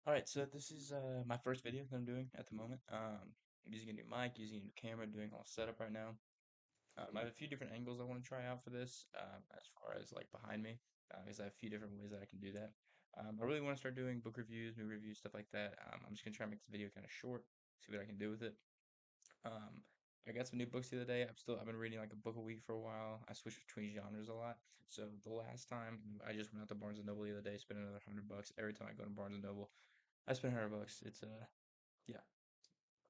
All right, so this is my first video that I'm doing at the moment. I'm using a new mic, using a new camera, doing all setup right now. I have a few different angles I want to try out for this, as far as like behind me, because I have a few different ways that I can do that. I really want to start doing book reviews, movie reviews, stuff like that. I'm just gonna try and make this video kind of short, see what I can do with it. Um, I got some new books the other day. I've been reading like a book a week for a while. I switch between genres a lot. So the last time I just went out to Barnes and Noble the other day, spent another $100 every time I go to Barnes and Noble. I spent $100. Yeah,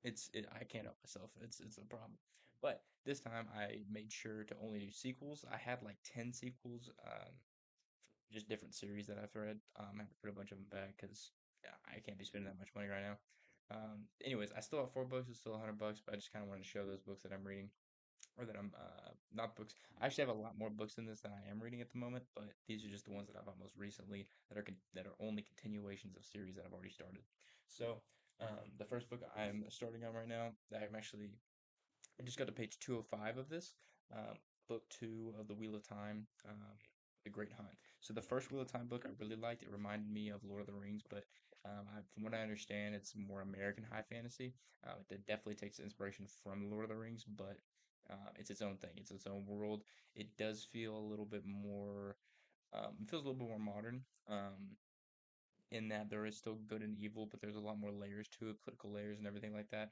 I can't help myself. It's a problem. But this time I made sure to only do sequels. I had like 10 sequels, just different series that I've read. I have to put a bunch of them back because yeah, I can't be spending that much money right now. Anyways, I still have 4 books. It's still $100, but I just kind of want to show those books that I'm reading or that I'm not books. I actually have a lot more books in this than I am reading at the moment, but these are just the ones that I've bought most recently that are only continuations of series that I've already started. So the first book I'm starting on right now, I just got to page 205 of this, um, book two of the Wheel of Time, The Great Hunt. So the first Wheel of Time book I really liked. It reminded me of Lord of the Rings, but from what I understand, it's more American high fantasy. It definitely takes inspiration from Lord of the Rings, but it's its own thing. It's its own world. It does feel a little bit more. It feels a little bit more modern. In that there is still good and evil, but there's a lot more layers to it, political layers and everything like that.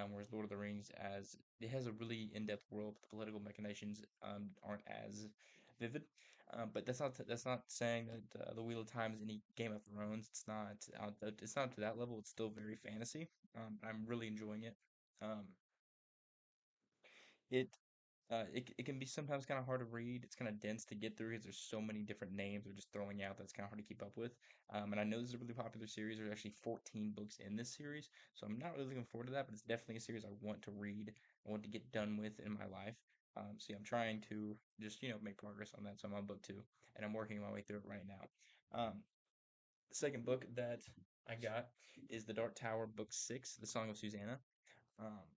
Whereas Lord of the Rings, as it has a really in-depth world, but the political machinations aren't as vivid. But that's not saying that the Wheel of Time is any Game of Thrones. It's not to that level. It's still very fantasy. I'm really enjoying it. Um, it it can be sometimes kind of hard to read. It's kind of dense to get through because there's so many different names they're just throwing out that's kind of hard to keep up with. And I know this is a really popular series. There's actually 14 books in this series, so I'm not really looking forward to that. But it's definitely a series I want to read. I want to get done with in my life. So yeah, I'm trying to just make progress on that. So I'm on book two, and I'm working my way through it right now. The second book that I got is The Dark Tower, Book Six, The Song of Susanna. Um,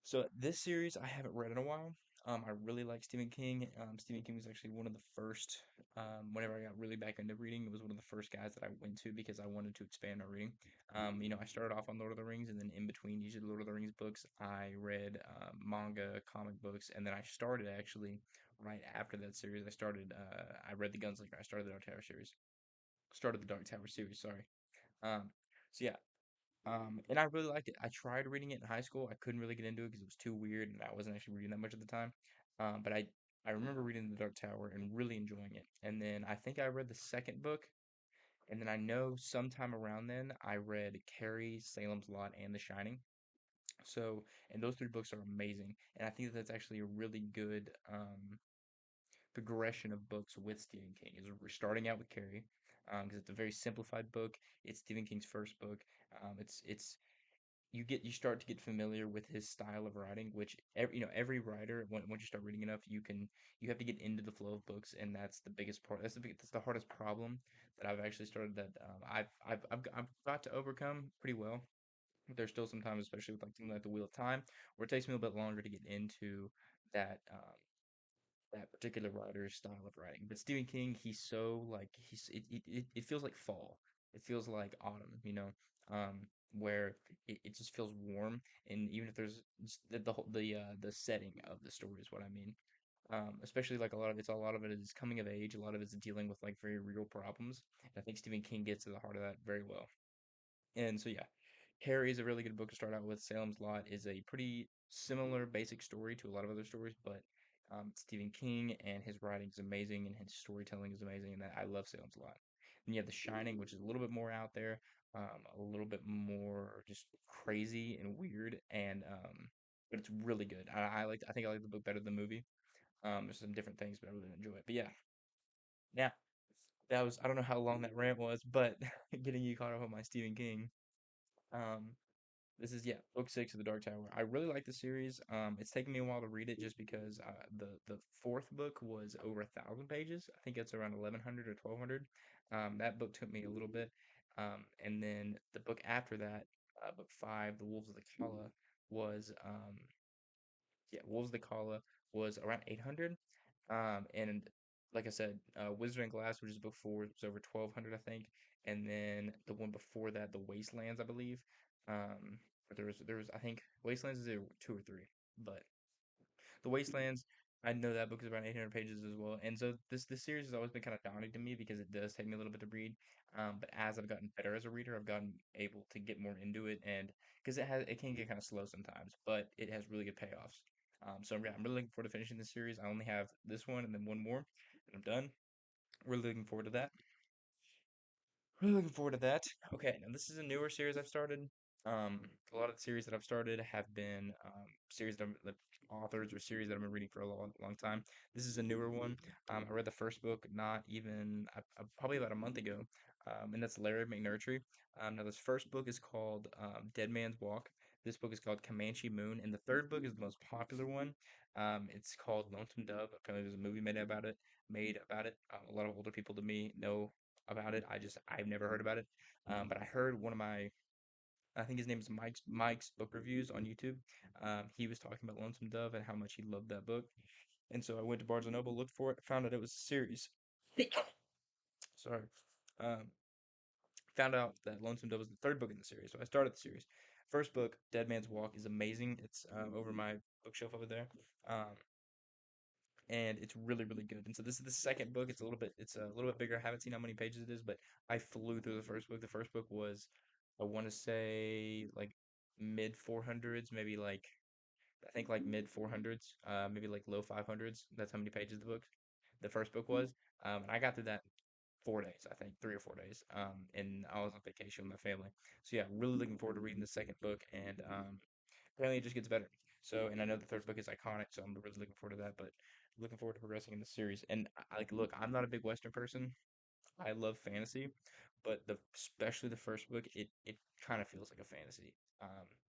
so this series I haven't read in a while. I really like Stephen King. Stephen King was actually one of the first. Whenever I got really back into reading, it was one of the first guys that I went to because I wanted to expand my reading. I started off on Lord of the Rings, and then in between each of the Lord of the Rings books, I read manga, comic books, and then I started actually right after that series. I read the Gunslinger. I started the Dark Tower series. Started the Dark Tower series. Sorry. Um, so yeah, and I really liked it. I tried reading it in high school. I couldn't really get into it because it was too weird, and I wasn't actually reading that much at the time. But I remember reading The Dark Tower and really enjoying it. And then I think I read the second book, and then I know sometime around then I read Carrie, Salem's Lot, and The Shining. So, and those three books are amazing, and I think that's actually a really good progression of books with Stephen King. Is we're starting out with Carrie, because it's a very simplified book. It's Stephen King's first book. It's you start to get familiar with his style of writing, which every writer once you start reading enough, you have to get into the flow of books, and that's the biggest part. That's the hardest problem that I've actually started that I've got to overcome pretty well. But there's still sometimes, especially with like something like the Wheel of Time, where it takes me a little bit longer to get into that that particular writer's style of writing. But Stephen King, he's so like it feels like fall. It feels like autumn, where it just feels warm. And even if there's the setting of the story is what I mean. Especially like a lot of it is coming of age. A lot of it is dealing with like very real problems. And I think Stephen King gets to the heart of that very well. And so yeah, Harry is a really good book to start out with. Salem's Lot is a pretty similar basic story to a lot of other stories, but Stephen King and his writing is amazing and his storytelling is amazing, and that I love Salem's Lot. And you have The Shining, which is a little bit more out there, a little bit more just crazy and weird, and but it's really good. I think I like the book better than the movie. There's some different things, but I really enjoy it. But yeah, that was I don't know how long that rant was, but getting you caught up on my Stephen King. Um, this is book six of the Dark Tower. I really like the series. It's taken me a while to read it just because the fourth book was over 1,000 pages. I think it's around 1,100 or 1,200. That book took me a little bit. And then the book after that, book five, The Wolves of the Kala, was Wolves of the Kala was around 800. And like I said, Wizard and Glass, which is book four, was over 1,200, I think, and then the one before that, The Wastelands, I believe. But there was I think Wastelands is either two or three, but The Wastelands, I know that book is about 800 pages as well, and so this series has always been kind of daunting to me because it does take me a little bit to read. But as I've gotten better as a reader, I've gotten able to get more into it, and because it can get kind of slow sometimes, but it has really good payoffs. So yeah, I'm really looking forward to finishing this series. I only have this one and then one more, and I'm done. Really looking forward to that. Really looking forward to that. Okay, now this is a newer series I've started. Um, a lot of the series that I've started have been series that authors or series that I've been reading for a long, long time. This is a newer one. I read the first book not even probably about a month ago, and that's Larry McMurtry. Now this first book is called Dead Man's Walk. This book is called Comanche Moon, and the third book is the most popular one. It's called Lonesome Dove. Apparently, there's a movie made about it. Made about it. A lot of older people to me know about it. I've never heard about it. But I heard one of my I think his name is Mike's book reviews on YouTube. He was talking about Lonesome Dove and how much he loved that book. And so I went to Barnes and Noble, looked for it, found out it was a series. Sorry. Um, Found out that Lonesome Dove was the third book in the series. So I started the series. First book, Dead Man's Walk, is amazing. It's over my bookshelf over there. Um, and it's really really good. And so this is the second book. It's a little bit bigger. I haven't seen how many pages it is, but I flew through the first book. The first book was I want to say like mid 400s, maybe like I think like mid 400s, maybe like low 500s. That's how many pages the first book was. And I got through that 4 days, I think 3 or 4 days. And I was on vacation with my family. So yeah, really looking forward to reading the second book. And apparently it just gets better. So, and I know the third book is iconic, so I'm really looking forward to that. But looking forward to progressing in the series. And like, look, I'm not a big Western person. I love fantasy, but especially the first book, it kind of feels like a fantasy.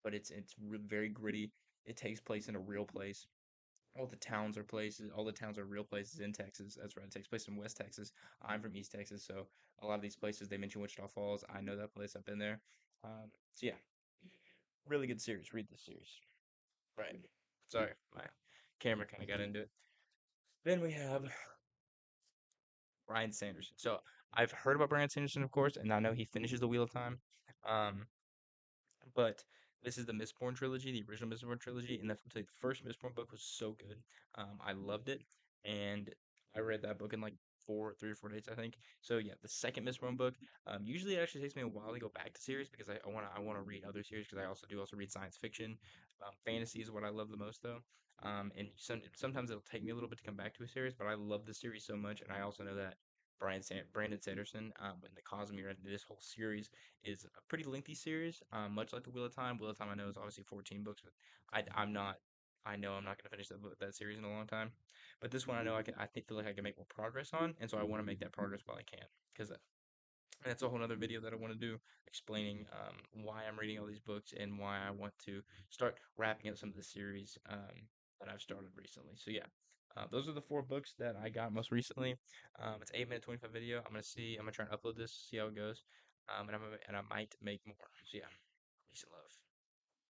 But very gritty. It takes place in a real place. All the towns are real places in Texas. That's right. It takes place in West Texas. I'm from East Texas, so a lot of these places they mention Wichita Falls. I know that place. I've been there. So yeah, really good series. Read this series. Right. Sorry, my camera kind of got into it. Then we have Brian Sanderson. So I've heard about Brian Sanderson, of course, and I know he finishes the Wheel of Time. Um, but this is the Mistborn trilogy, the original Mistborn trilogy, and the first Mistborn book was so good. I loved it, and I read that book in like 3 or 4 days, I think. So yeah, the second Mistborn book. Usually it actually takes me a while to go back to series because I wanna read other series because I also read science fiction. Fantasy is what I love the most though. And sometimes it'll take me a little bit to come back to a series, but I love the series so much, and I also know that Brandon Sanderson, and the Cosmere, and this whole series is a pretty lengthy series, much like the Wheel of Time. Wheel of Time I know is obviously 14 books, but I'm not. I know I'm not going to finish that series in a long time. But this one I know feel like I can make more progress on, and so I want to make that progress while I can, because that's a whole other video that I want to do explaining why I'm reading all these books and why I want to start wrapping up some of the series that I've started recently. So yeah, those are the four books that I got most recently. It's 8 minute 25 video. I'm gonna try and upload this, see how it goes, and I might make more. So yeah, peace and love.